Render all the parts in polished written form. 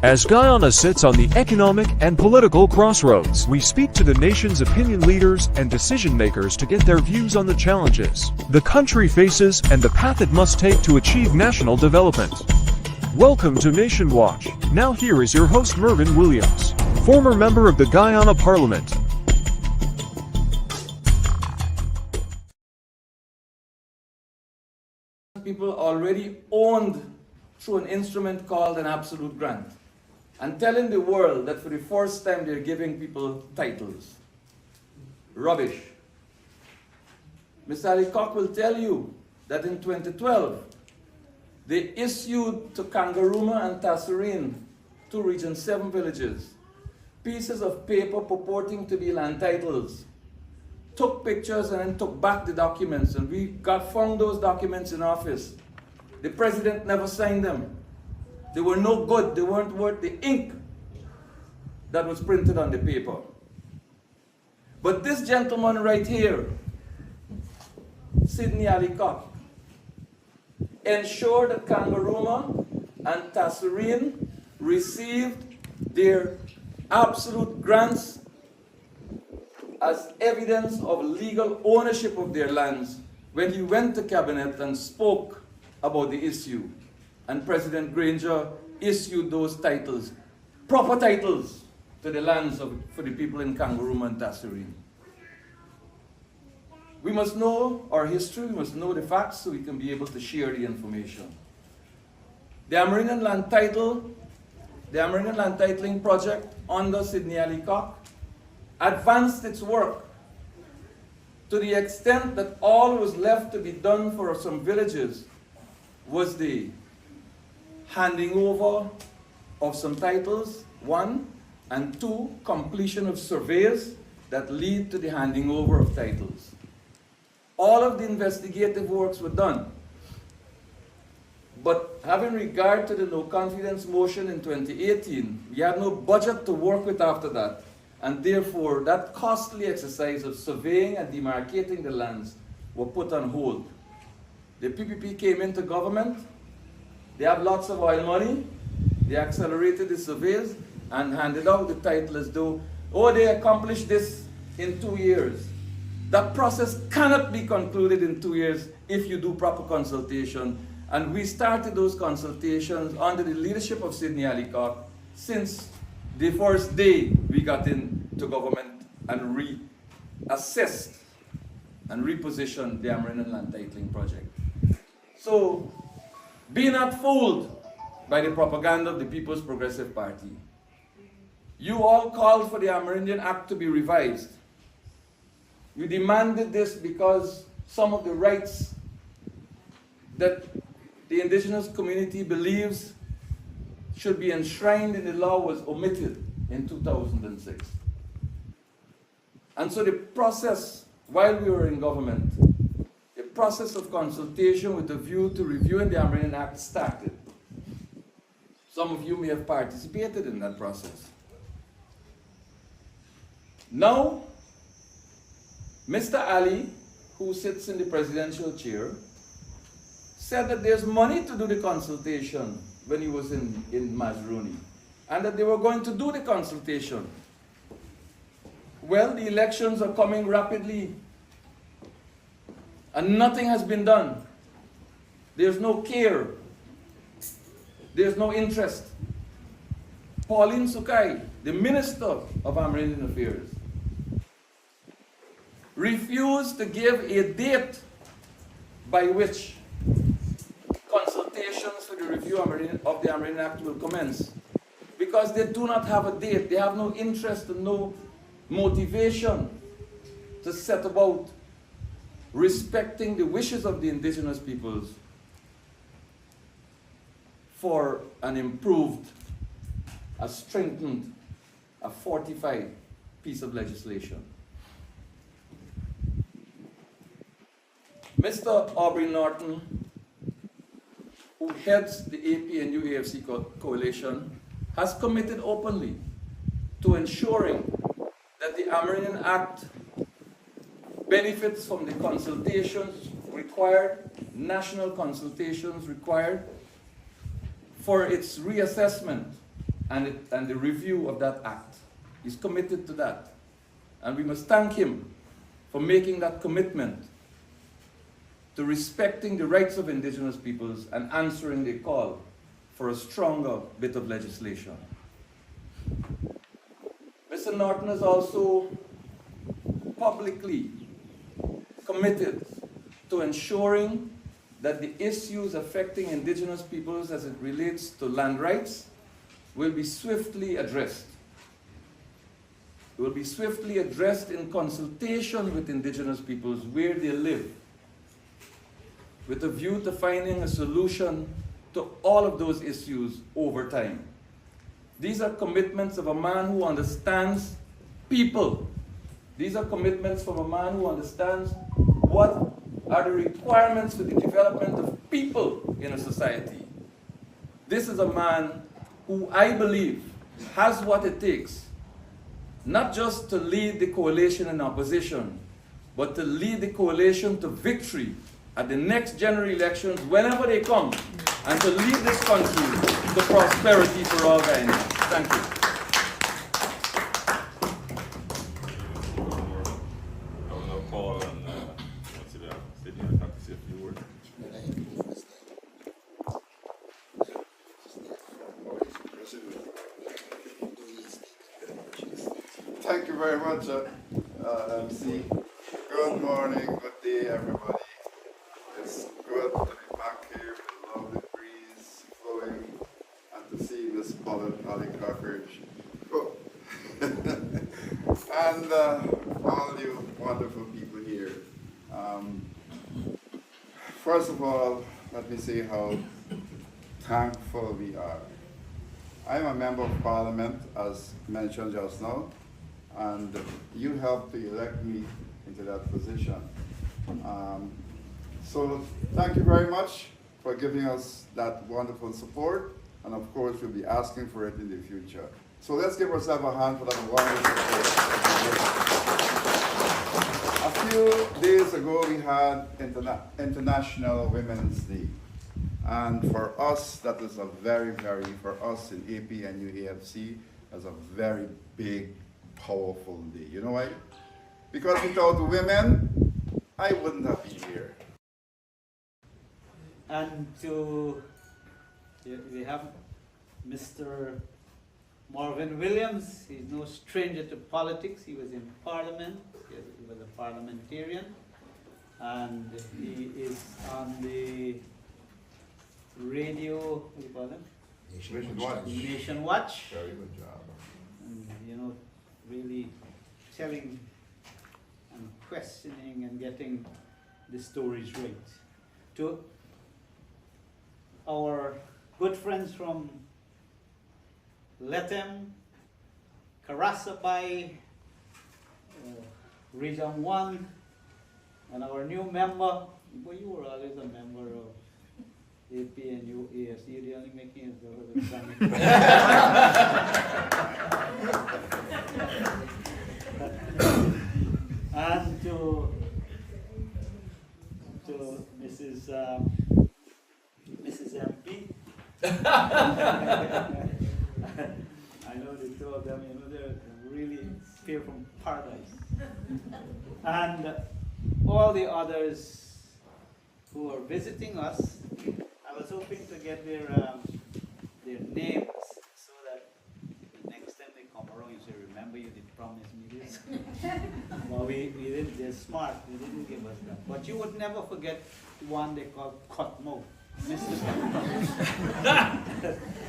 As Guyana sits on the economic and political crossroads, we speak to the nation's opinion leaders and decision makers to get their views on the challenges the country faces and the path it must take to achieve national development. Welcome to Nation Watch. Now here is your host Mervyn Williams, former member of the Guyana Parliament. People already owned through an instrument called an absolute grant, and telling the world that for the first time they're giving people titles. Rubbish. Mr. Ali Koch will tell you that in 2012, they issued to Kangaruma and Tasserine, two Region 7 villages, pieces of paper purporting to be land titles, took pictures and then took back the documents, and we found those documents in office. The president never signed them. They were no good. They weren't worth the ink that was printed on the paper. But this gentleman right here, Sidney Ali Koch, ensured that Kangaruma and Tasserine received their absolute grants as evidence of legal ownership of their lands when he went to cabinet and spoke about the issue. And President Granger issued those titles, proper titles, to the lands for the people in Kangaruma and Tasserine. We must know our history, we must know the facts so we can be able to share the information. The Amerindian Land Titling Project under Sidney Ali Koch advanced its work to the extent that all was left to be done for some villages was the handing over of some titles, one, and two, completion of surveys that lead to the handing over of titles. All of the investigative works were done. But having regard to the no confidence motion in 2018, we had no budget to work with after that. And therefore, that costly exercise of surveying and demarcating the lands were put on hold. The PPP came into government. They have lots of oil money. They accelerated the surveys and handed out the title as though, oh, they accomplished this in 2 years. That process cannot be concluded in 2 years if you do proper consultation. And we started those consultations under the leadership of Sidney Ali Koch since the first day we got into government and reassessed and repositioned the Amerindian Land Titling Project. So, be not fooled by the propaganda of the People's Progressive Party. You all called for the Amerindian Act to be revised. You demanded this because some of the rights that the indigenous community believes should be enshrined in the law was omitted in 2006. And so the process, while we were in government, the process of consultation with a view to reviewing the Amerindian Act started. Some of you may have participated in that process. Now, Mr. Ali, who sits in the presidential chair, said that there's money to do the consultation when he was in Mazruni, and that they were going to do the consultation. Well, the elections are coming rapidly, and nothing has been done. There's no care. There's no interest. Pauline Sukai, the Minister of Amerindian Affairs, refused to give a date by which consultations for the review of the Amerindian Act will commence, because they do not have a date. They have no interest and no motivation to set about respecting the wishes of the indigenous peoples for an improved, a strengthened, a fortified piece of legislation. Mr. Aubrey Norton, who heads the APNU AFC coalition, has committed openly to ensuring that the Amerindian Act benefits from the consultations required, national consultations required for its reassessment and the review of that act. He's committed to that. And we must thank him for making that commitment to respecting the rights of indigenous peoples and answering the call for a stronger bit of legislation. Mr. Norton is also publicly committed to ensuring that the issues affecting indigenous peoples as it relates to land rights will be swiftly addressed. It will be swiftly addressed in consultation with indigenous peoples where they live, with a view to finding a solution to all of those issues over time. These are commitments of a man who understands people. These are commitments from a man who understands what are the requirements for the development of people in a society. This is a man who I believe has what it takes, not just to lead the coalition in opposition, but to lead the coalition to victory at the next general elections, whenever they come, and to lead this country to prosperity for all Ghanaians. Thank you. I'll call on Sydney. I'd have to say a few words. Thank you very much, MC. Good morning, good day, everybody. It's good to be back here with a lovely breeze flowing and to see this Polly cockroach. Oh. And all you wonderful people here. First of all, let me say how thankful we are. I'm a member of Parliament, as mentioned just now, and you helped to elect me into that position. So thank you very much for giving us that wonderful support, and of course we'll be asking for it in the future. So let's give ourselves a hand for that wonderful support. A few days ago we had International Women's Day. And for us, that is for us in AP and UAFC, that's a very big, powerful day. You know why? Because without women, I wouldn't have been here. And we have Mr. Marvin Williams. He's no stranger to politics. He was in Parliament. He was a parliamentarian. And he is on the radio, what do you call it? Nation Watch. Very good job. And, you know, really telling and questioning and getting the stories right. To our good friends from Letem, Karasabai, Region 1, and our new member, well, you were always a member of AP and UAS, you're only making it the and to Mrs. MP. I know the two of them, you know, they're really straight from paradise. And all the others who are visiting us, I was hoping to get their names so that the next time they come around, you say, remember you did promise me this. Well, we didn't, they're smart, they didn't give us that. But you would never forget one they called Cutmouth. Mr.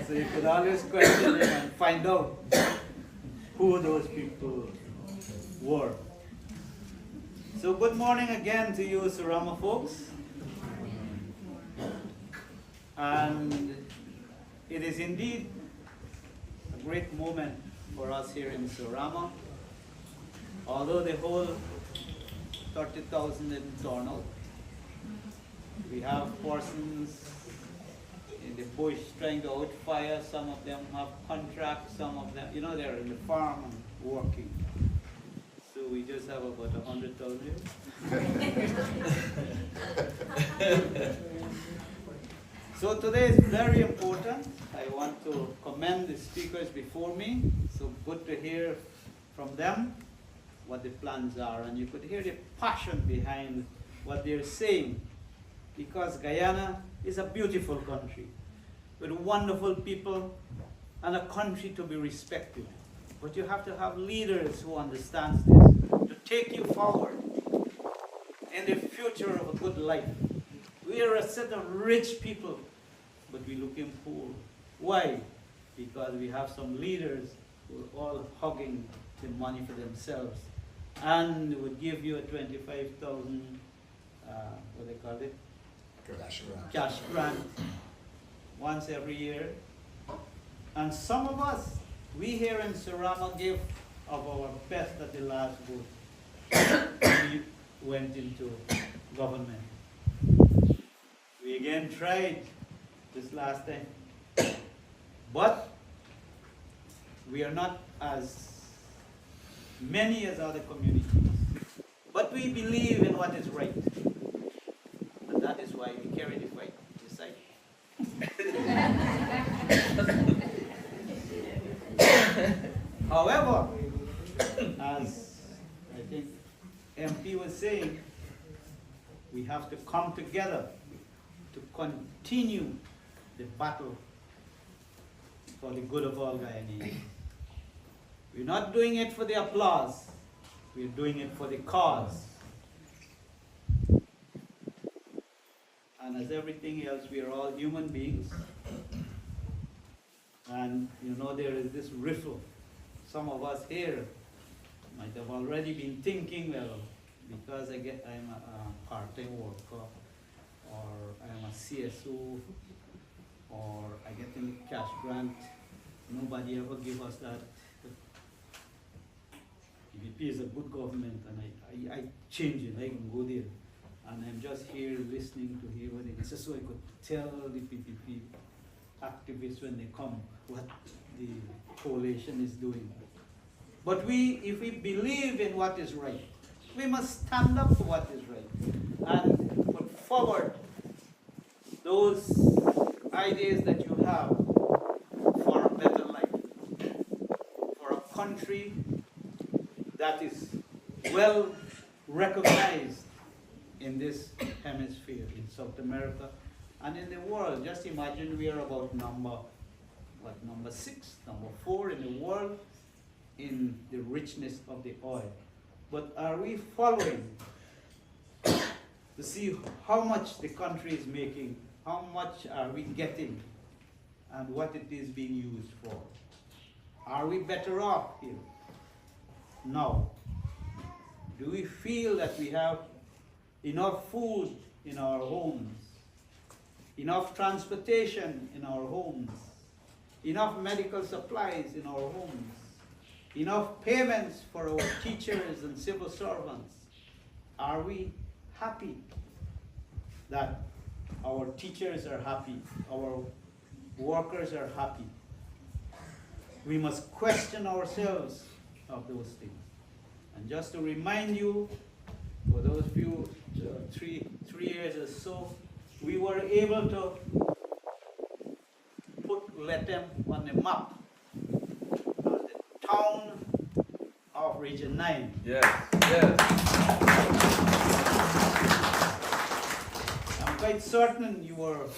So you could always question them and find out who those people were. So good morning again to you, Surama folks. And it is indeed a great moment for us here in Surama. Although the whole 30,000 didn't turn out, we have persons in the bush trying to outfire. Some of them have contracts, some of them, you know, they're in the farm and working. So we just have about 100,000. So today is very important. I want to commend the speakers before me. So good to hear from them what the plans are. And you could hear the passion behind what they're saying. Because Guyana is a beautiful country with wonderful people and a country to be respected. But you have to have leaders who understand this to take you forward in the future of a good life. We are a set of rich people, but we're looking poor. Why? Because we have some leaders who are all hugging the money for themselves and would give you a 25,000, what they call it? Cash grant once every year. And some of us, we here in Surama give of our best at the last vote. We went into government. We again tried this last time. But we are not as many as other communities. But we believe in what is right. And that is why we carry the fight beside. However, as I think MP was saying, we have to come together to continue the battle for the good of all Guyanese. We're not doing it for the applause, we're doing it for the cause. And as everything else, we are all human beings. And you know, there is this riffle. Some of us here might have already been thinking, well, because I'm a part-time worker, or I'm a CSO, or I get any cash grant, nobody ever give us that. EVP is a good government, and I change it, I can go there. And I'm just here listening to hear what they say, so I could tell the PPP activists when they come what the coalition is doing. But if we believe in what is right, we must stand up for what is right and put forward those ideas that you have for a better life, for a country that is well recognized in this hemisphere, in South America, and in the world. Just imagine we are about number 6, number 4 in the world in the richness of the oil. But are we following to see how much the country is making, how much are we getting, and what it is being used for? Are we better off here? No. Do we feel that we have enough food in our homes, enough transportation in our homes, enough medical supplies in our homes, enough payments for our teachers and civil servants? Are we happy that our teachers are happy, our workers are happy? We must question ourselves of those things. And just to remind you, for those few, 3 years or so, we were able to put Letem on the map as the town of Region 9. Yes, yes. I'm quite certain you were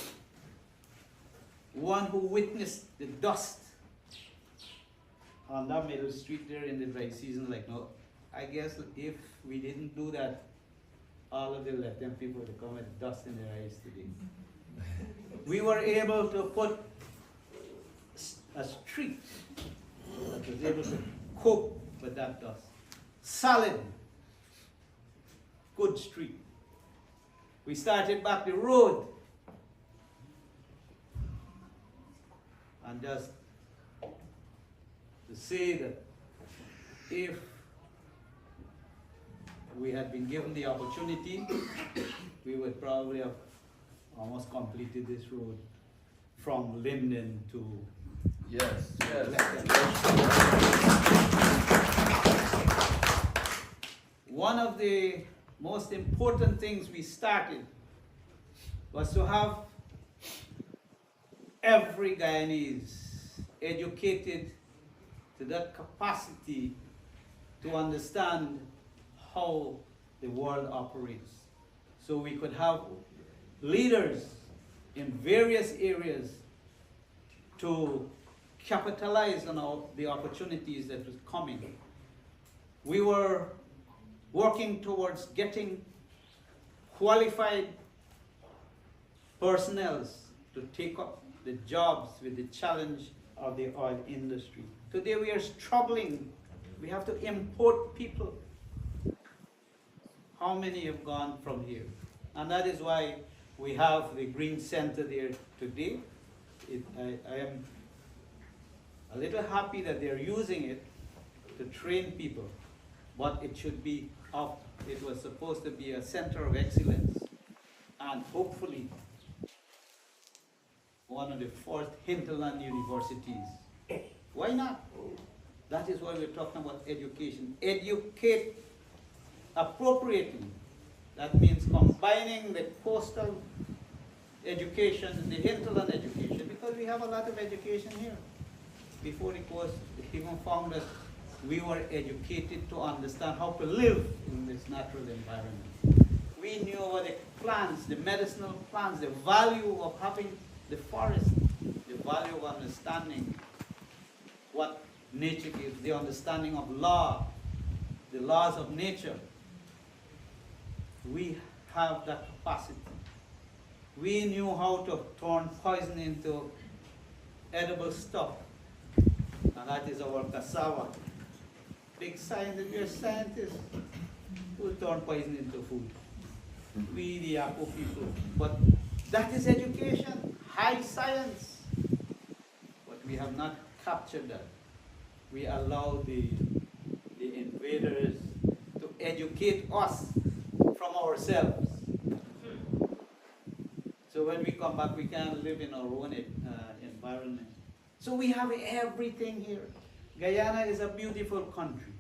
one who witnessed the dust on that middle street there in the dry season. Like, no, I guess if we didn't do that, all of the Letem people would come with dust in their eyes today. We were able to put a street that was able to cope with that dust. Solid, good street. We started back the road. And just to say that if we had been given the opportunity, we would probably have almost completed this road from Linden to Yes, yes. One of the most important things we started was to have every Guyanese educated to that capacity to understand how the world operates. So we could have leaders in various areas to capitalize on the opportunities that was coming. We were working towards getting qualified personnel to take up the jobs with the challenge of the oil industry. Today we are struggling. We have to import people. How many have gone from here? And that is why we have the Green Center there today. I am a little happy that they're using it to train people, but it should be up. It was supposed to be a center of excellence, and hopefully one of the fourth hinterland universities. Why not? That is why we're talking about education. Educate appropriately. That means combining the coastal education and the hinterland education, because we have a lot of education here. Before the coast, they even found that we were educated to understand how to live in this natural environment. We knew about the plants, the medicinal plants, the value of having the forest, the value of understanding what nature gives, the understanding of law, the laws of nature. We have that capacity. We knew how to turn poison into edible stuff, and that is our cassava. Big scientists, we are scientists who turn poison into food. We, the Yapo people. But that is education, high science. But we have not captured that. We allow the invaders to educate us from ourselves. So when we come back, we can't live in our own environment. So we have everything here. Guyana is a beautiful country.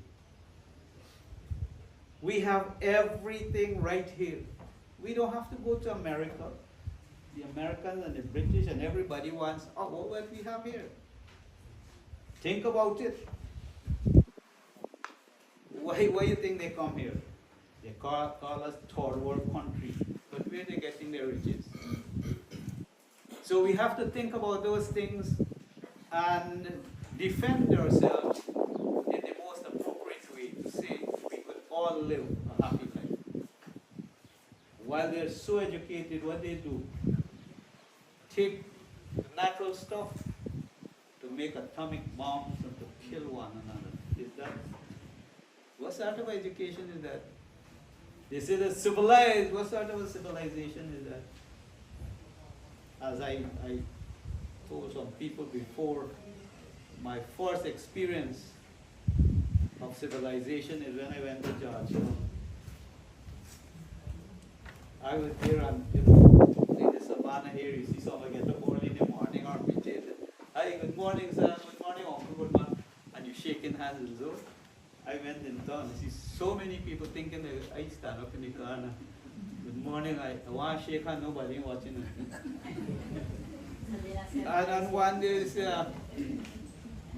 We have everything right here. We don't have to go to America. The Americans and the British and everybody wants, oh, what we have here. Think about it. Why do you think they come here? They call us third world country. But where are they getting their riches? So we have to think about those things and defend ourselves in the most appropriate way to say we could all live a happy life. While they're so educated, what they do, take the natural stuff to make atomic bombs and to kill one another. Is that, what sort of education is that? They say that civilized, what sort of a civilization is that? As I told some people before, my first experience of civilization is when I went to Georgetown. I was there and, in the savannah here, you see someone get up early in the morning or midday. Hi, good morning, sir, good morning, uncle, good morning. And you shaking hands and so. I went in town, I see so many people thinking that I stand up in the corner. Good morning, I want to shake hand, nobody watching it. And one day,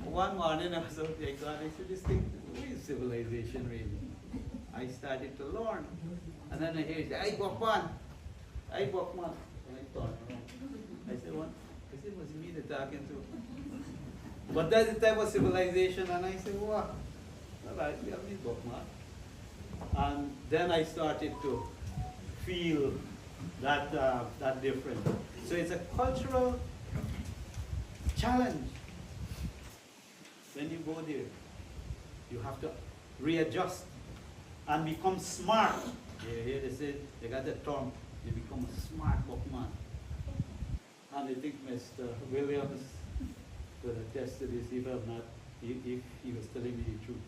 one morning I was out there, God, I said, this thing, what is civilization really? I started to learn. And then I hear you say, hey, Bokman, hey, Bokman. And I turned around. I said, what? I said, it was me they're talking to. But that's the type of civilization, and I said, what? All right, tell me, Bokman. And then I started to feel that, that difference. So it's a cultural challenge. When you go there, you have to readjust and become smart. Here they say, they got the term, you become a smart bookman. And I think Mr. Williams could attest to this if I'm not, if he was telling me the truth.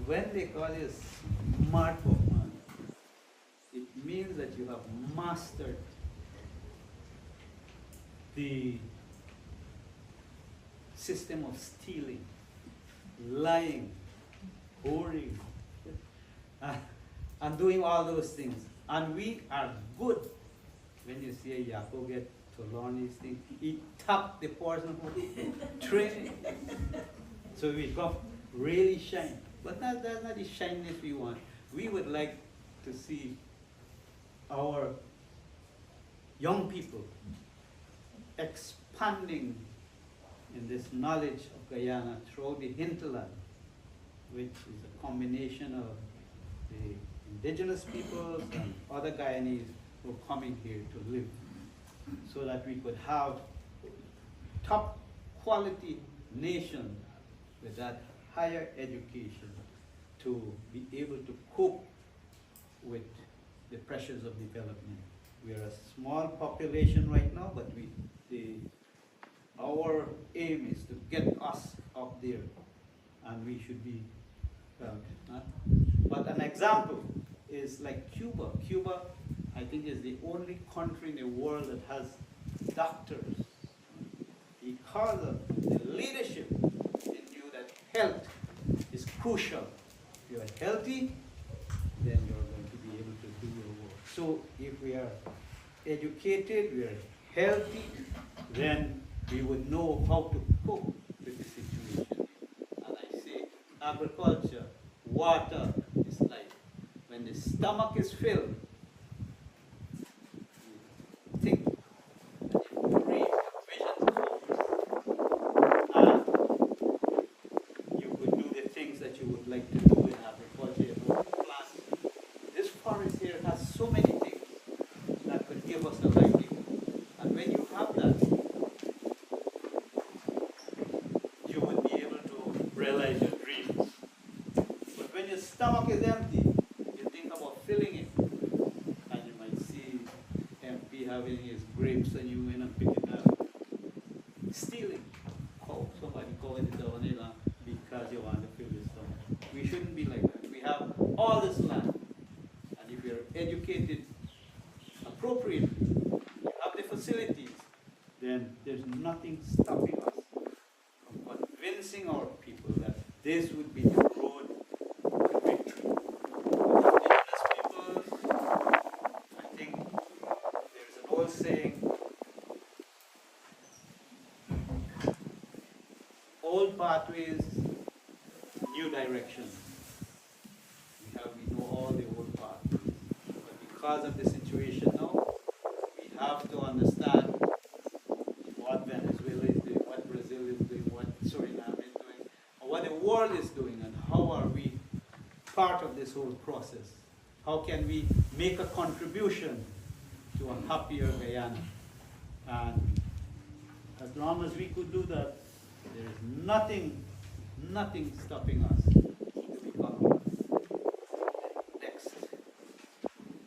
When they call you a smart bookman, it means that you have mastered the system of stealing, lying, whoring, and doing all those things. And we are good. When you see a Yako get to learn these things, he tap the person who train. So we come really shine. But that's not the shyness we want. We would like to see our young people expanding in this knowledge of Guyana throughout the hinterland, which is a combination of the indigenous peoples and other Guyanese who are coming here to live, so that we could have top quality nation with that higher education to be able to cope with the pressures of development. We are a small population right now, but our aim is to get us up there, and we should be but an example is like Cuba. Cuba, I think, is the only country in the world that has doctors, because of the leadership they knew that health is crucial. If you are healthy, then you're going to be able to do your work. So if we are educated, we are healthy, then we would know how to cope with the situation. And I say agriculture, water is life. When the stomach is filled, you think that you breathe, vision comes, and you could do the things that you would like to do in agriculture. You know, plant. This forest here has so many things that could give us a livelihood. And when you have that, you would be able to realize your dreams. But when your stomach is empty, you think about filling it. And you might see MP having his grapes and you end up picking up, stealing. Somebody calling it down here because you want to fill your stomach. We shouldn't be like that. We have all this land. And if we are educated appropriately, we have the facilities, then there's nothing stopping us from convincing our people that this would be the road to victory. Indigenous peoples, I think there's an old saying, old pathways, new directions. We know all the old pathways. But because of the situation now, we have to understand what Venezuela is doing, what Brazil is doing, what Suriname is doing, and what the world is doing, and how are we part of this whole process. How can we make a contribution to a happier Guyana? And as long as we could do that, there is nothing stopping us to become the next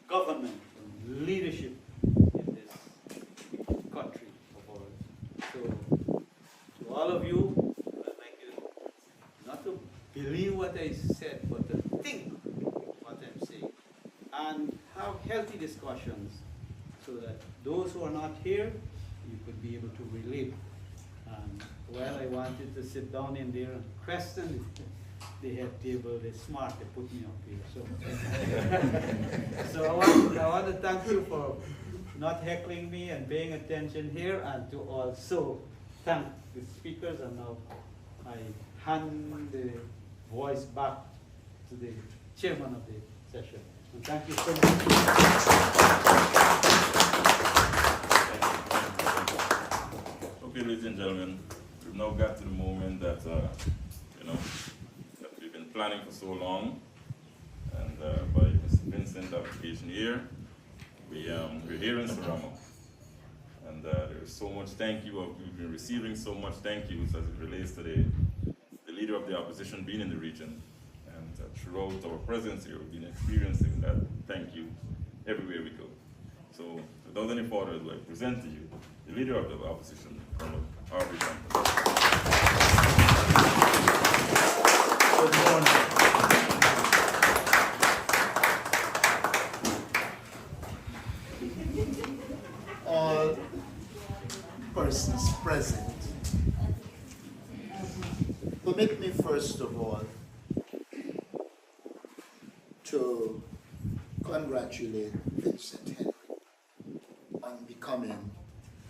government and leadership in this country of ours. So, to all of you, I'd like you not to believe what I said, but to think what I'm saying, and have healthy discussions so that those who are not here, you could be able to relate. And well, I wanted to sit down in there and question the head table. They're smart, they put me up here. So, I want to thank you for not heckling me and paying attention here, and to also thank the speakers. And now I hand the voice back to the chairman of the session. And thank you so much. Okay, ladies and gentlemen, we've now got to the moment that that we've been planning for so long, and by Mr. Vincent's application here, we're here in Saramo, and there is so much thank you. We've been receiving so much thank yous as it relates to the leader of the opposition being in the region, and throughout our presence here, we've been experiencing that thank you everywhere we go. So, without any further ado, I present to you the leader of the opposition, Colonel Harvey Campbell. Good morning. All persons present, permit me first of all to congratulate Vincent Henry on becoming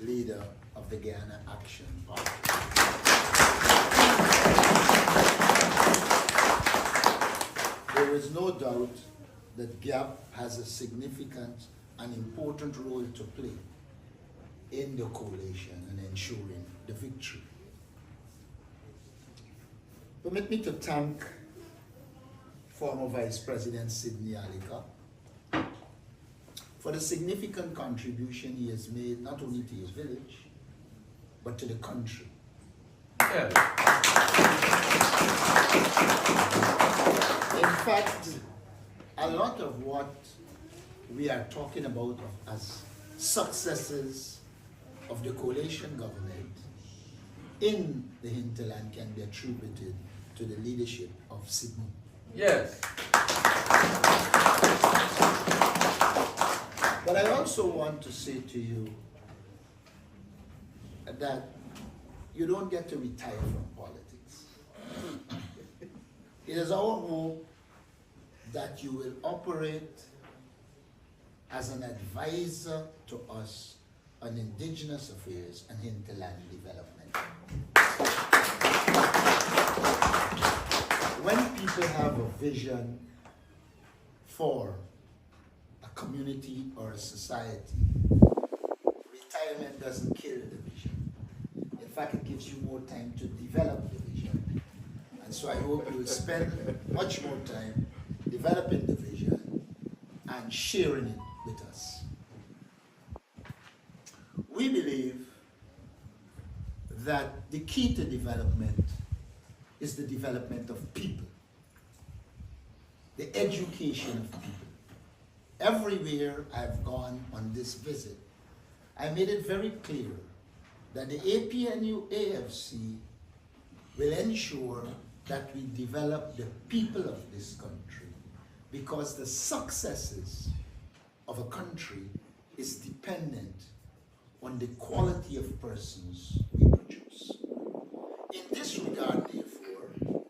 leader of the Guyana Action Party. There is no doubt that GAP has a significant and important role to play in the coalition and ensuring the victory. Permit me to thank former Vice President Sidney Alika for the significant contribution he has made not only to his village, but to the country. Yeah. In fact, a lot of what we are talking about as successes of the coalition government in the hinterland can be attributed to the leadership of Sydney. Yes. But I also want to say to you that you don't get to retire from politics. It is our hope that you will operate as an advisor to us on indigenous affairs and hinterland development. When people have a vision for a community or a society, retirement doesn't kill the vision. In fact, it gives you more time to develop the vision. And so I hope you will spend much more time developing the vision and sharing it with us. We believe that the key to development is the development of people, the education of people. Everywhere I've gone on this visit, I made it very clear that the APNU AFC will ensure that we develop the people of this country, because the successes of a country is dependent on the quality of persons we produce. In this regard, therefore,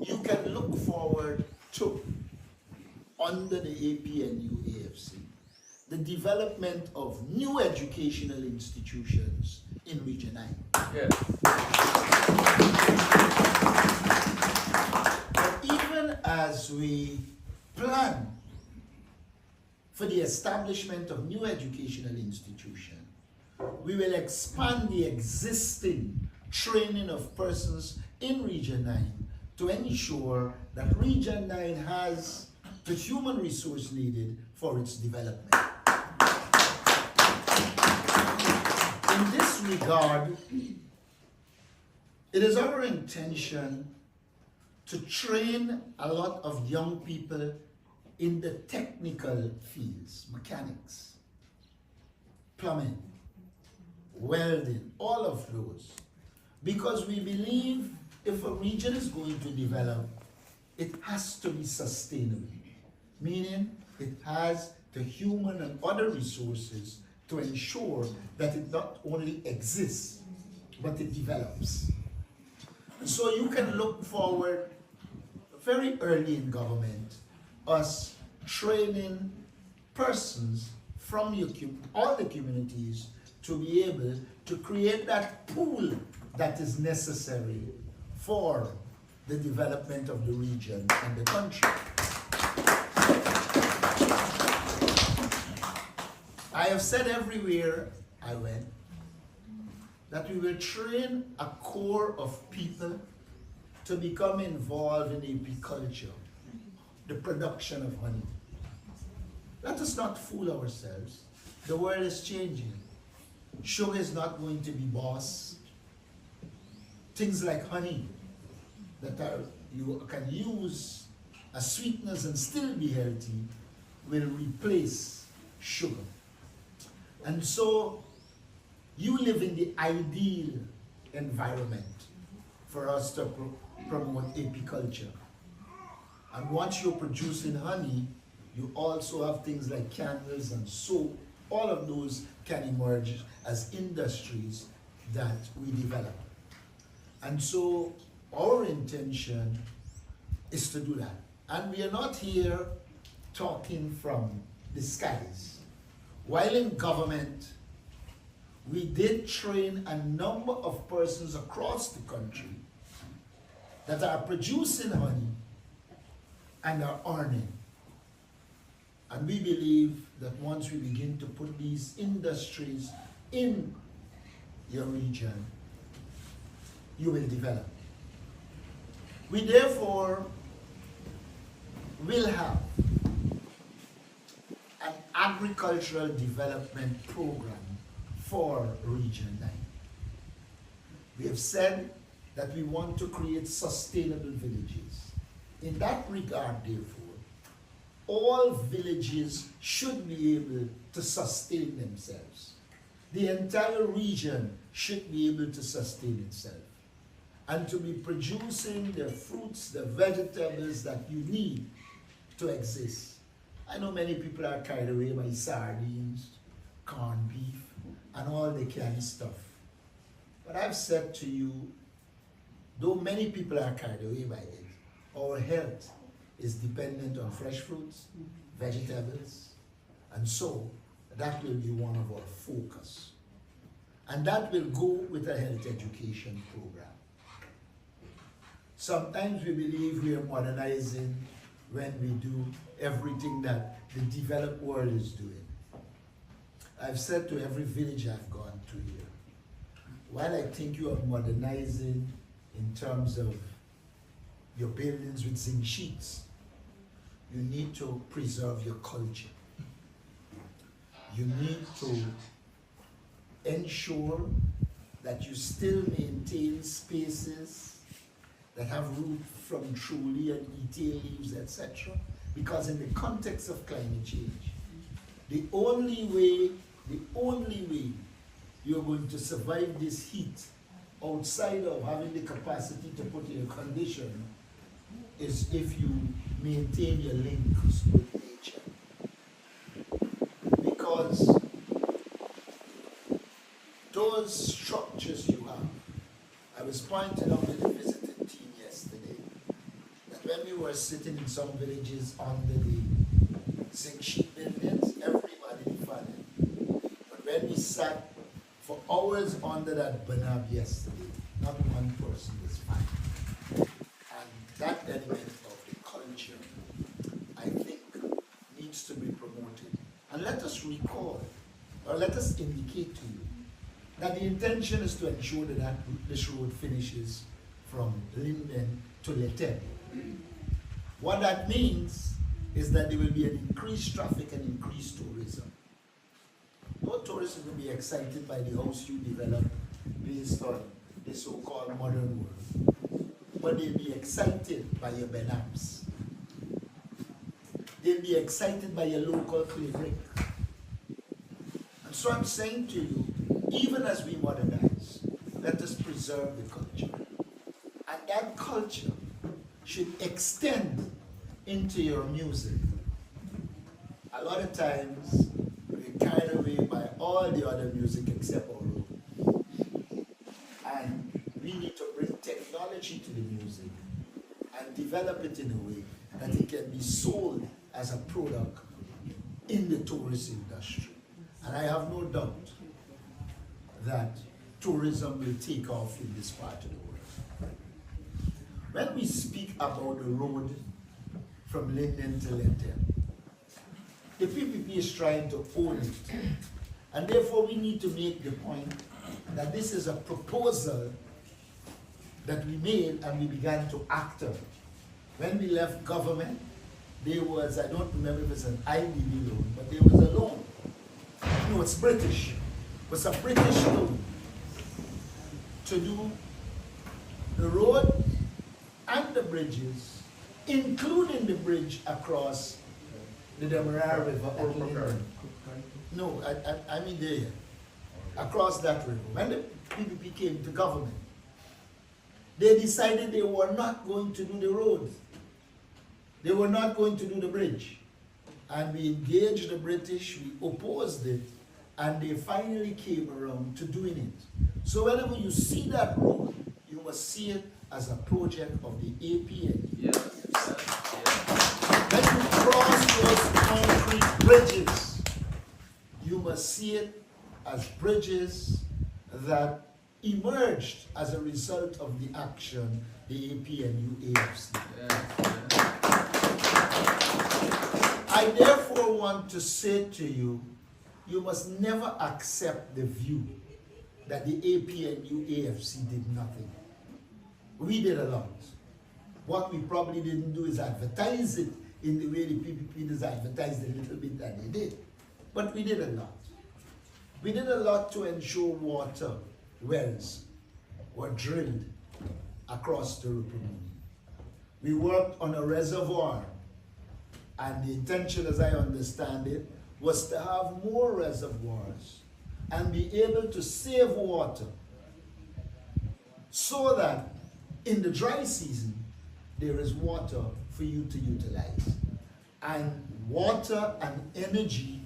you can look forward to, under the APNU AFC, the development of new educational institutions in Region 9. Yes. But even as we plan for the establishment of new educational institutions, we will expand the existing training of persons in Region 9 to ensure that Region 9 has the human resource needed for its development. In this regard, it is our intention to train a lot of young people in the technical fields, mechanics, plumbing, welding, all of those. Because we believe if a region is going to develop, it has to be sustainable, meaning it has the human and other resources to ensure that it not only exists, but it develops. And so you can look forward very early in government, us training persons from all the communities to be able to create that pool that is necessary for the development of the region and the country. I have said everywhere I went that we will train a core of people to become involved in apiculture, the production of honey. Let us not fool ourselves. The world is changing. Sugar is not going to be boss. Things like honey that you can use as sweeteners and still be healthy will replace sugar. And so you live in the ideal environment for us to promote apiculture. And once you're producing honey, you also have things like candles and soap. All of those can emerge as industries that we develop. And so our intention is to do that. And we are not here talking from the skies. While in government, we did train a number of persons across the country that are producing honey and are earning. And we believe that once we begin to put these industries in your region, you will develop. We therefore will have an agricultural development program for Region 9. We have said that we want to create sustainable villages. In that regard, therefore, all villages should be able to sustain themselves. The entire region should be able to sustain itself and to be producing the fruits, the vegetables that you need to exist. I know many people are carried away by sardines, corned beef, and all the canned stuff. But I've said to you, though many people are carried away by it, our health is dependent on fresh fruits, vegetables, and so that will be one of our focus. And that will go with a health education program. Sometimes we believe we are modernizing when we do everything that the developed world is doing. I've said to every village I've gone to here, while I think you are modernizing in terms of your buildings with zinc sheets, you need to preserve your culture. You need to ensure that you still maintain spaces that have root from truly and etail leaves, etc. Because in the context of climate change, the only way you're going to survive this heat outside of having the capacity to put in a condition is if you maintain your links with nature. Because those structures you have, I was pointing out to the visiting team yesterday that when we were sitting in some villages under the zinc sheet buildings, everybody flooded. But when we sat for hours under that banab yesterday, not one person was fine. And that element of the culture, I think, needs to be promoted. And let us recall, or let us indicate to you, that the intention is to ensure that this road finishes from Linden to Letem. What that means is that there will be an increased traffic and increased tourism. No tourists will be excited by the house you develop based on the so-called modern world, but they'll be excited by your benams. They'll be excited by your local clay brick. And so I'm saying to you, even as we modernize, let us preserve the culture. And that culture should extend into your music. A lot of times, we're carried away by all the other music except our own. And we need to bring technology to the music and develop it in a way that it can be sold as a product in the tourist industry. And I have no doubt that tourism will take off in this part of the world. When we speak about the road from Linden to Letem, the PPP is trying to own it. And therefore we need to make the point that this is a proposal that we made and we began to act on. When we left government, there was, I don't remember if it was an IDB loan, but there was a loan. No, it's British. It was a British loan to do the road and the bridges, including the bridge across the Demerara River. No, I mean there, across that river. When the PPP came to government, they decided they were not going to do the road. They were not going to do the bridge. And we engaged the British, we opposed it, and they finally came around to doing it. So whenever you see that road, you must see it as a project of the AP and Yes. When you cross those concrete bridges, you must see it as bridges that emerged as a result of the action the APNU AFC. I therefore want to say to you, you must never accept the view that the APNU AFC did nothing. We did a lot. What we probably didn't do is advertise it in the way the PPP has advertised a little bit that they did. But we did a lot. We did a lot to ensure water wells were drilled across the Rupamuni. We worked on a reservoir, and the intention, as I understand it, was to have more reservoirs and be able to save water so that in the dry season, there is water for you to utilize. And water and energy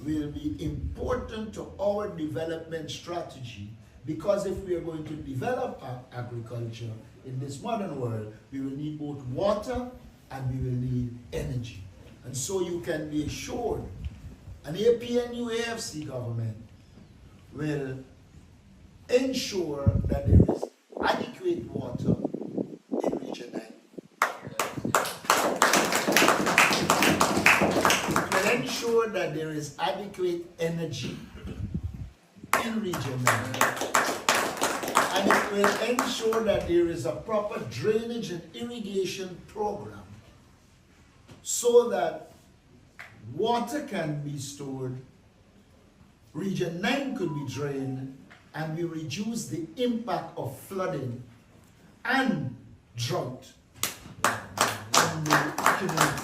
will be important to our development strategy, because if we are going to develop our agriculture in this modern world, we will need both water and we will need energy. And so you can be assured an APNU AFC government will ensure that there is adequate water in Region 9. It will ensure that there is adequate energy in Region 9. And it will ensure that there is a proper drainage and irrigation program so that water can be stored, Region 9 could be drained, and we reduce the impact of flooding and drought on the community.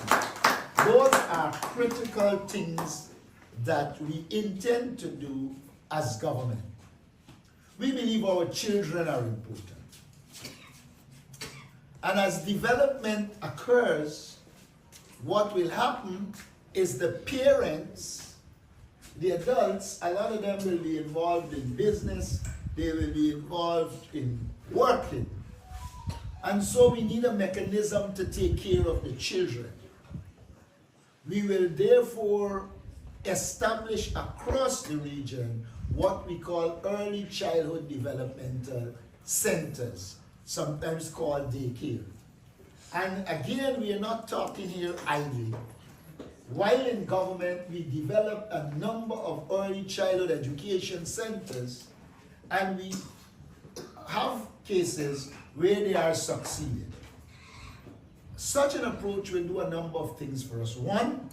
Those are critical things that we intend to do as government. We believe our children are important. And as development occurs, what will happen is the parents, the adults, a lot of them will be involved in business, they will be involved in working. And so we need a mechanism to take care of the children. We will therefore establish across the region what we call early childhood developmental centers, sometimes called daycare. And again, we are not talking here idly. While in government, we developed a number of early childhood education centers, and we have cases where they are succeeding. Such an approach will do a number of things for us. One,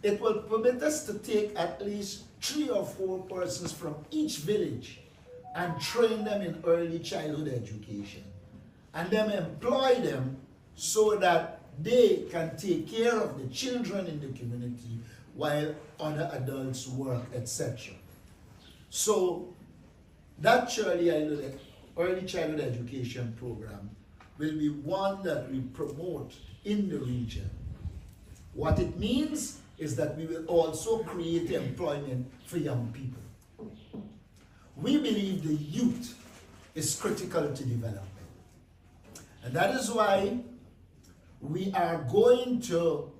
it will permit us to take at least 3 or 4 persons from each village and train them in early childhood education, and then employ them so that they can take care of the children in the community while other adults work, etc. So that early childhood education program will be one that we promote in the region. What it means is that we will also create employment for young people. We believe the youth is critical to development. And that is why we are going to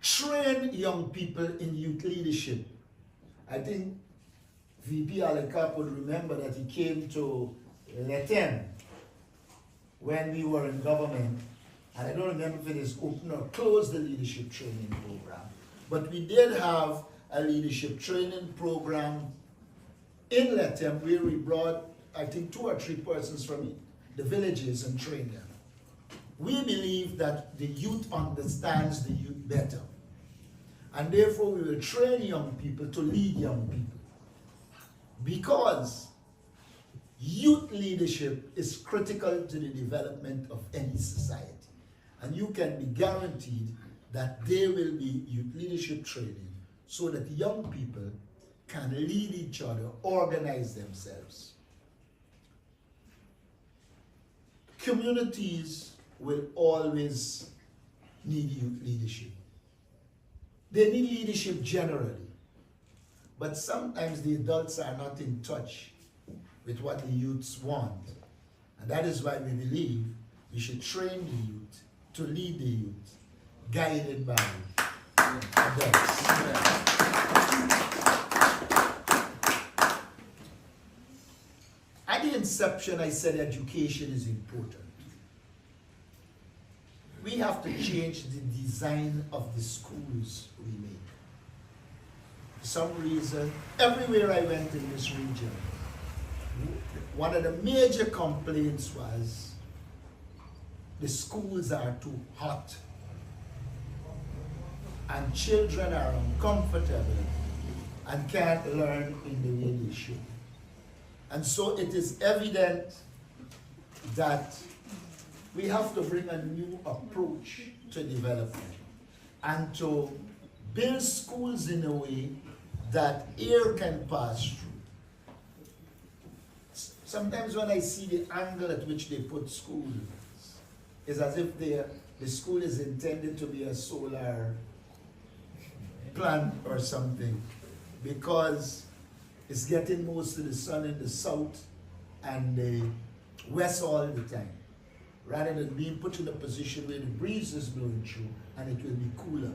train young people in youth leadership. I think VP Aleka would remember that he came to Letem when we were in government, and I don't remember if it is open or closed the leadership training program, but we did have a leadership training program in Letem where we brought, I think, 2 or 3 persons from the villages and trained them. We believe that the youth understands the youth better, and therefore we will train young people to lead young people, because youth leadership is critical to the development of any society. And you can be guaranteed that there will be youth leadership training so that young people can lead each other, organize themselves. Communities will always need youth leadership. They need leadership generally, but sometimes the adults are not in touch with what the youths want. And that is why we believe we should train the youth to lead the youth guided by adults. At the inception, I said education is important. We have to change the design of the schools we make. For some reason, everywhere I went in this region, one of the major complaints was the schools are too hot and children are uncomfortable and can't learn in the way they should. And so it is evident that we have to bring a new approach to development and to build schools in a way that air can pass through. Sometimes when I see the angle at which they put schools, it's as if the school is intended to be a solar plant or something, because it's getting most of the sun in the south and the west all the time, rather than being put in a position where the breeze is blowing through and it will be cooler.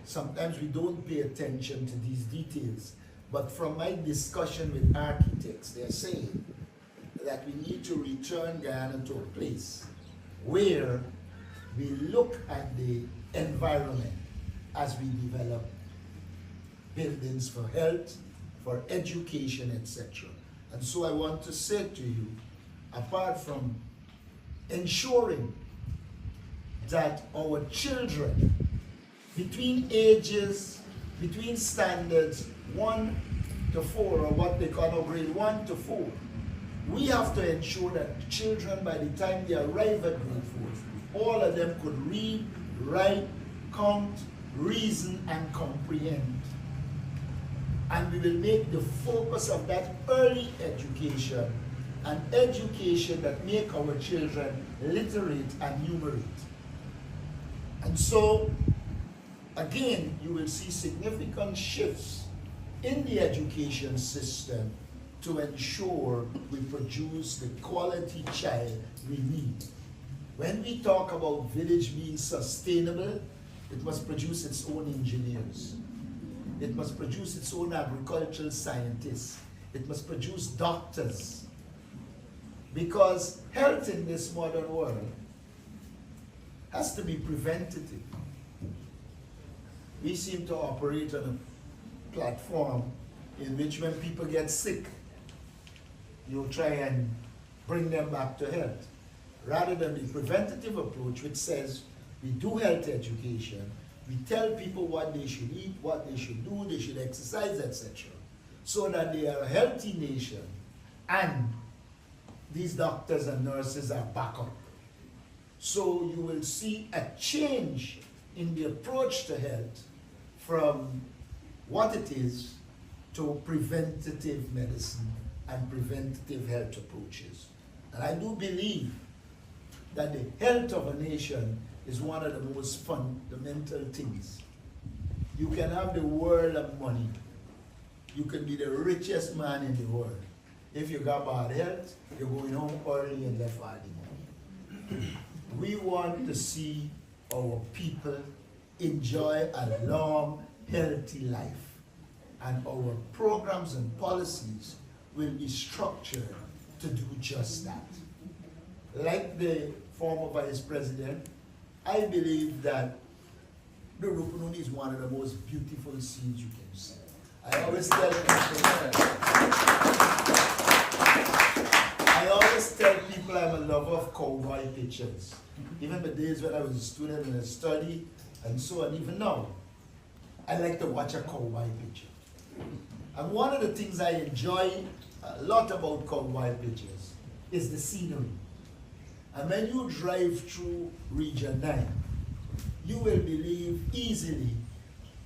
Sometimes we don't pay attention to these details, but from my discussion with architects, they're saying that we need to return Guyana to a place where we look at the environment as we develop buildings for health, for education, etc. And so I want to say to you, apart from ensuring that our children between standards 1 to 4, or what they call now grade 1 to 4, we have to ensure that children, by the time they arrive at grade 4, all of them could read, write, count, reason, and comprehend. And we will make the focus of that early education an education that make our children literate and numerate. And so, again, you will see significant shifts in the education system to ensure we produce the quality child we need. When we talk about village being sustainable, it must produce its own engineers. It must produce its own agricultural scientists. It must produce doctors. Because health in this modern world has to be preventative. We seem to operate on a platform in which when people get sick, you try and bring them back to health, rather than the preventative approach, which says we do health education, we tell people what they should eat, what they should do, they should exercise, etc., so that they are a healthy nation, and these doctors and nurses are back up. So you will see a change in the approach to health from what it is to preventative medicine and preventative health approaches. And I do believe that the health of a nation is one of the most fundamental things. You can have the world of money. You can be the richest man in the world. If you got bad health, you're going home early and left all the money. We want to see our people enjoy a long, healthy life. And our programs and policies will be structured to do just that. Like the former Vice President, I believe that the Rupununi is one of the most beautiful scenes you can see. I always tell people I'm a lover of cowboy pictures. Even the days when I was a student and I studied and so on, even now, I like to watch a cowboy picture. And one of the things I enjoy a lot about cowboy pictures is the scenery. And when you drive through Region 9, you will believe easily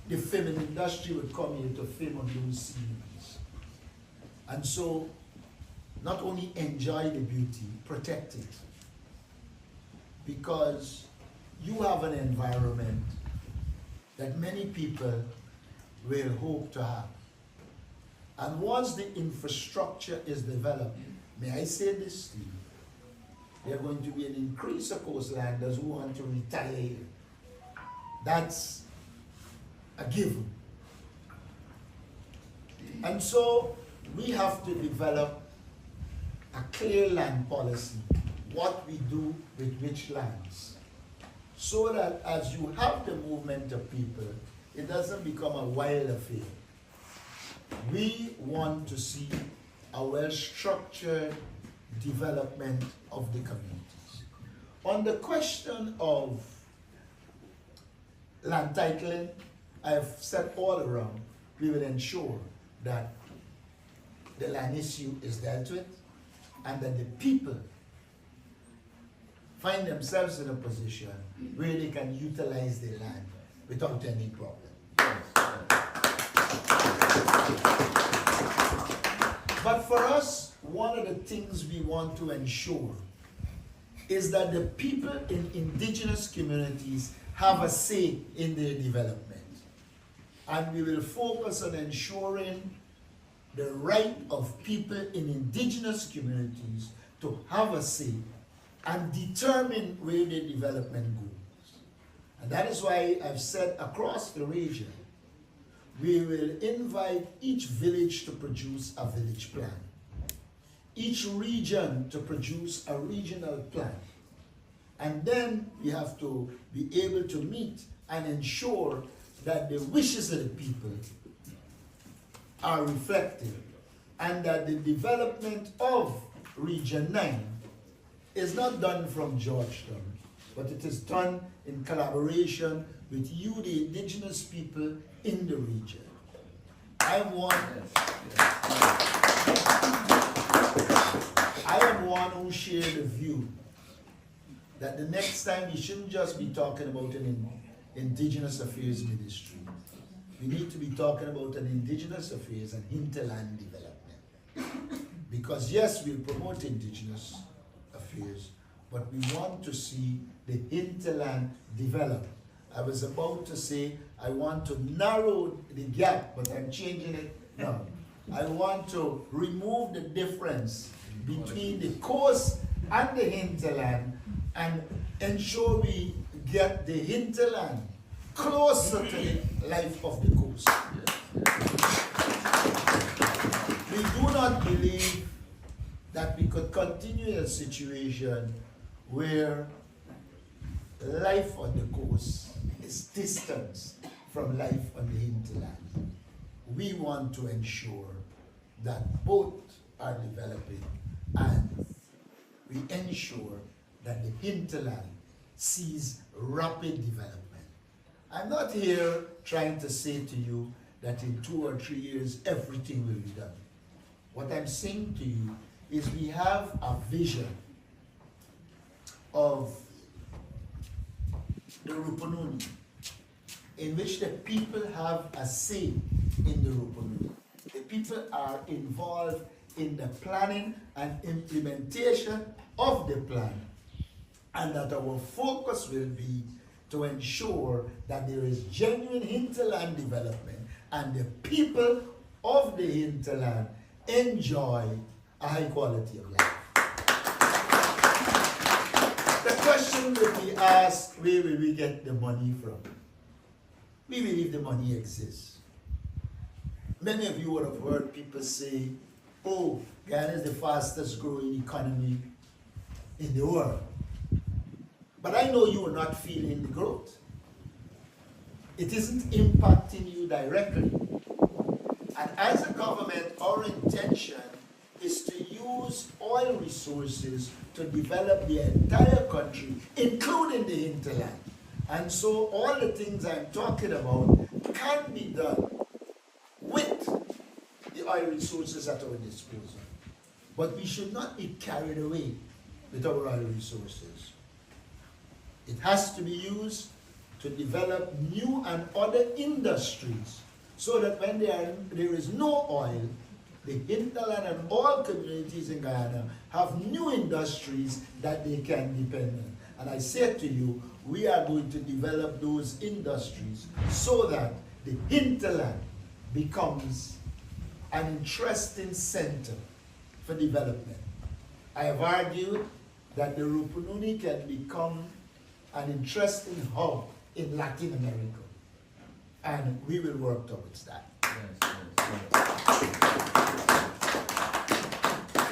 the film industry would come here to film on those sceneries. And so, not only enjoy the beauty, protect it. Because you have an environment that many people will hope to have. And once the infrastructure is developed, may I say this to you, there are going to be an increase of coastlanders who want to retire here. That's a given. And so we have to develop a clear land policy, what we do with which lands, so that as you have the movement of people, it doesn't become a wild affair. We want to see a well-structured development of the communities. On the question of land titling, I've said all around, we will ensure that the land issue is dealt with and that the people find themselves in a position where they can utilize their land without any problem. But for us, one of the things we want to ensure is that the people in indigenous communities have a say in their development. And we will focus on ensuring the right of people in indigenous communities to have a say and determine where their development goes. And that is why I've said across the region, we will invite each village to produce a village plan, each region to produce a regional plan. And then we have to be able to meet and ensure that the wishes of the people are reflected and that the development of Region 9 is not done from Georgetown, but it is done in collaboration with you, the indigenous people in the region. I am one who shares the view that the next time we shouldn't just be talking about an Indigenous Affairs Ministry. We need to be talking about an Indigenous Affairs and hinterland development. Because yes, we'll promote Indigenous Affairs, but we want to see the hinterland develop. I was about to say I want to narrow the gap, but I'm changing it now. I want to remove the difference between the coast and the hinterland and ensure we get the hinterland closer to the life of the coast. We do not believe that we could continue in a situation where life on the coast is distanced from life on the hinterland. We want to ensure that both are developing and we ensure that the hinterland sees rapid development. I'm not here trying to say to you that in 2 or 3 years everything will be done. What I'm saying to you is we have a vision of the Rupununi in which the people have a say in the Rupununi. The people are involved in the planning and implementation of the plan, and that our focus will be to ensure that there is genuine hinterland development and the people of the hinterland enjoy a high quality of life. The question will be asked, where will we get the money from? We believe the money exists. Many of you would have heard people say, oh, Ghana is the fastest growing economy in the world. But I know you are not feeling the growth. It isn't impacting you directly. And as a government, our intention is to use oil resources to develop the entire country, including the hinterland. And so all the things I'm talking about can be done with the oil resources at our disposal. But we should not be carried away with our oil resources. It has to be used to develop new and other industries so that when there is no oil, the hinterland and all communities in Guyana have new industries that they can depend on. And I said to you, we are going to develop those industries so that the hinterland becomes an interesting center for development. I have argued that the Rupununi can become an interesting hub in Latin America. And we will work towards that.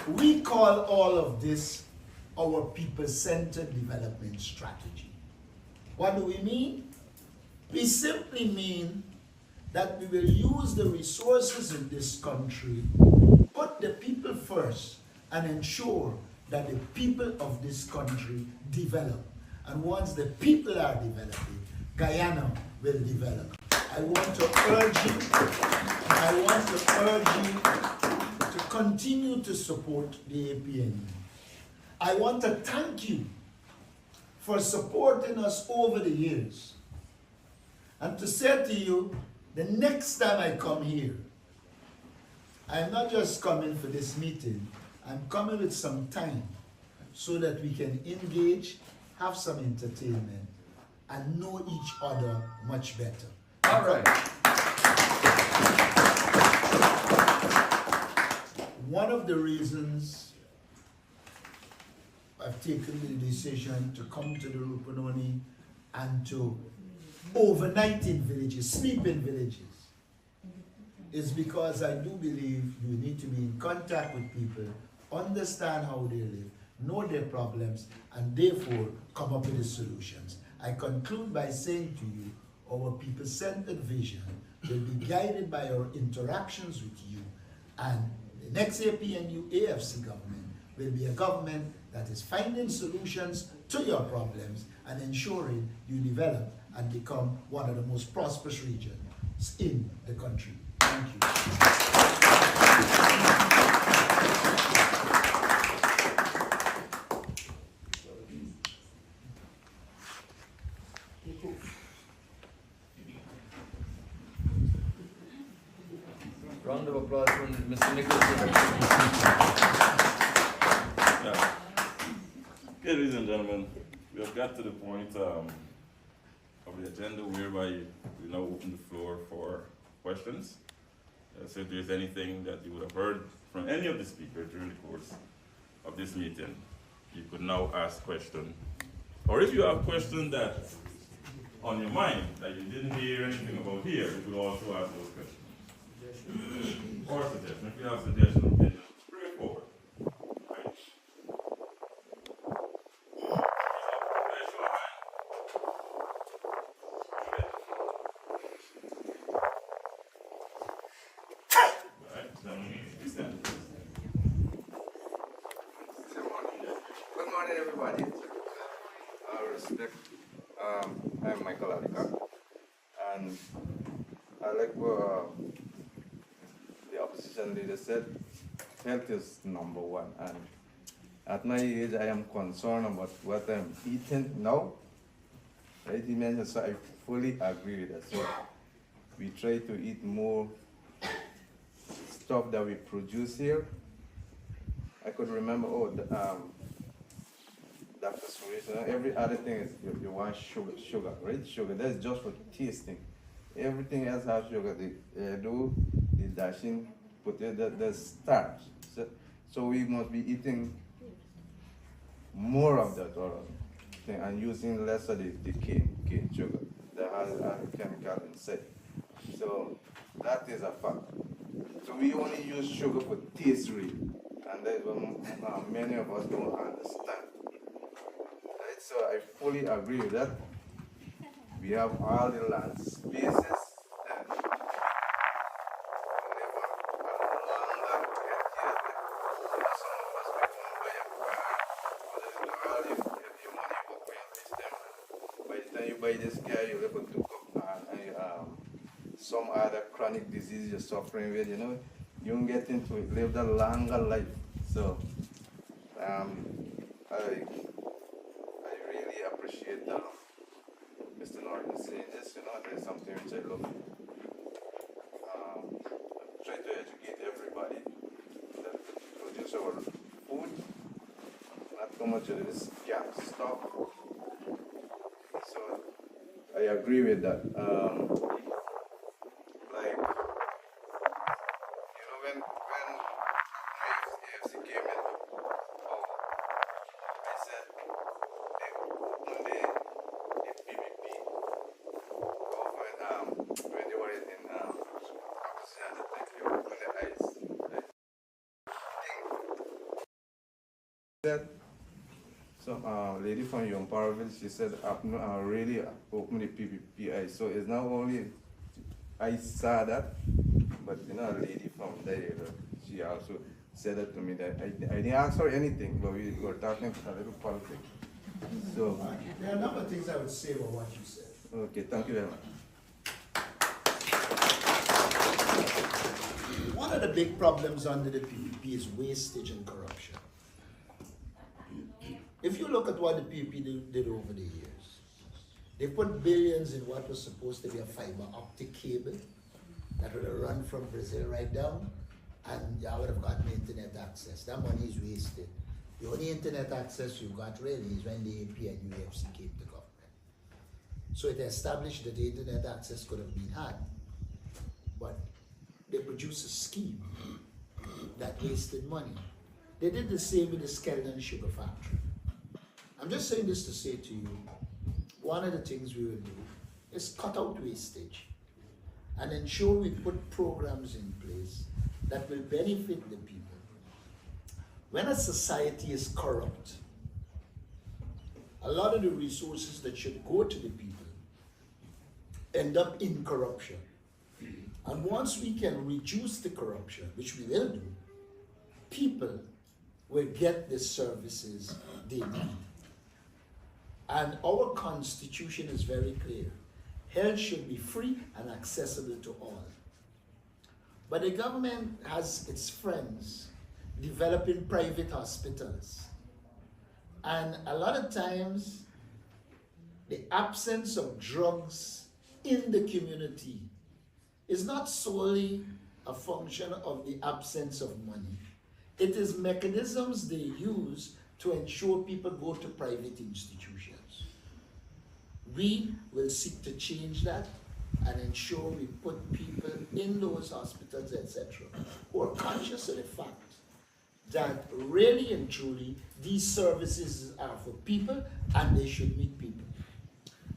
We call all of this our people-centered development strategy. What do we mean? We simply mean that we will use the resources in this country, put the people first, and ensure that the people of this country develop. And once the people are developing, Guyana will develop. I want to urge you to continue to support the APNU. I want to thank you for supporting us over the years. And to say to you, the next time I come here, I'm not just coming for this meeting, I'm coming with some time so that we can engage, have some entertainment, and know each other much better. All right. One of the reasons I've taken the decision to come to the Rupunoni and to overnight in villages, sleep in villages, is because I do believe you need to be in contact with people, understand how they live, know their problems, and therefore come up with the solutions. I conclude by saying to you, our people-centered vision will be guided by our interactions with you, and the next APNU AFC government will be a government that is finding solutions to your problems and ensuring you develop and become one of the most prosperous regions in the country. Thank you. Round of applause for Mr. Nicholson. Yeah. Ladies and gentlemen, we have got to the point of the agenda whereby we now open the floor for questions. So if there's anything that you would have heard from any of the speakers during the course of this meeting, you could now ask questions. Or if you have a question that on your mind that you didn't hear anything about here, you could also ask those questions. Or suggestion. If you have suggestions, opinions, bring it forward. Right. Raise your hand. Right. Stand. Good morning, everybody. Respect. I'm Michael Alika, and I like what the opposition leader said. Health is number one, and at my age, I am concerned about what I'm eating now. Right? He mentioned, so I fully agree with that. So we try to eat more stuff that we produce here. I could remember, Dr. Suresh, every other thing is you want sugar, right? Sugar, that's just for tasting. Everything else has sugar. The dashing potato, the starch. So we must be eating more of that thing and using less of the cane sugar that has a chemical inside. So that is a fact. So we only use sugar for taste really, and that's what many of us don't understand. Right? So I fully agree with that. We have all the land spaces and by this guy, you're able to some other chronic disease you're suffering with, you don't get into it, live the longer life. So I really appreciate Mr. Norton saying this, there's something which I love. Try to educate everybody that produce our food, not too much of this gap stuff. So I agree with that. When AFC came in, I said they opened the PPP That some lady from Young Parville, she said, really open the PPPI. So it's not only I saw that, but a lady from there, she also said that to me that I didn't ask her anything, but we were talking a little politics. So, There are a number of things I would say about what you said. okay, thank you very much. One of the big problems under the PPP is wastage and corruption. If you look at what the PPP did over the years, they put billions in what was supposed to be a fiber optic cable that would have run from Brazil right down, and I would have gotten internet access. That money is wasted. The only internet access you got really is when the AP and UFC came to government. So it established that the internet access could have been had, but they produced a scheme that wasted money. They did the same with the Skeldon Sugar Factory. I'm just saying this to say to you, one of the things we will do is cut out wastage and ensure we put programs in place that will benefit the people. When a society is corrupt, a lot of the resources that should go to the people end up in corruption. And once we can reduce the corruption, which we will do, people will get the services they need. And our constitution is very clear. Health should be free and accessible to all. But the government has its friends developing private hospitals. And a lot of times, the absence of drugs in the community is not solely a function of the absence of money. It is mechanisms they use to ensure people go to private institutions. We will seek to change that and ensure we put people in those hospitals, etc., who are conscious of the fact that really and truly these services are for people and they should meet people.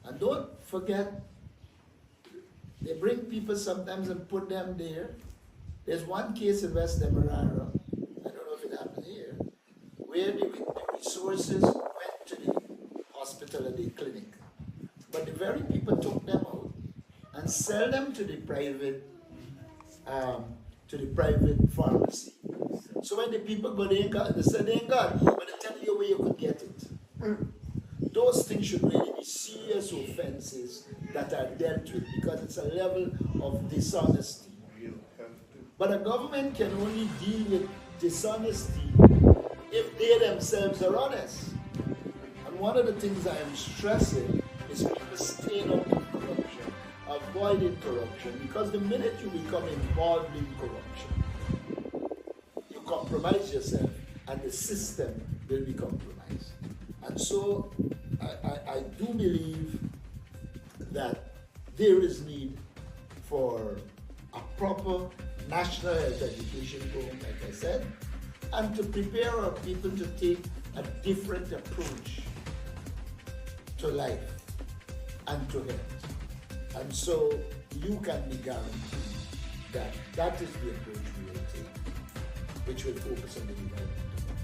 And don't forget, they bring people sometimes and put them there. There's one case in West Demerara, I don't know if it happened here, where the resources went to the hospital and the clinic. But the very people took them out and sell them to the private pharmacy. So when the people go there, they say they ain't got it, but they tell you where you could get it. Those things should really be serious offenses that are dealt with because it's a level of dishonesty. But a government can only deal with dishonesty if they themselves are honest. And one of the things I am stressing is people staying out of corruption, avoiding corruption, because the minute you become involved in corruption, you compromise yourself and the system will be compromised. And so I do believe that there is need for a proper national health education program, like I said, and to prepare our people to take a different approach to life and to health. And so you can be guaranteed that that is the approach we will take, which will focus on the development of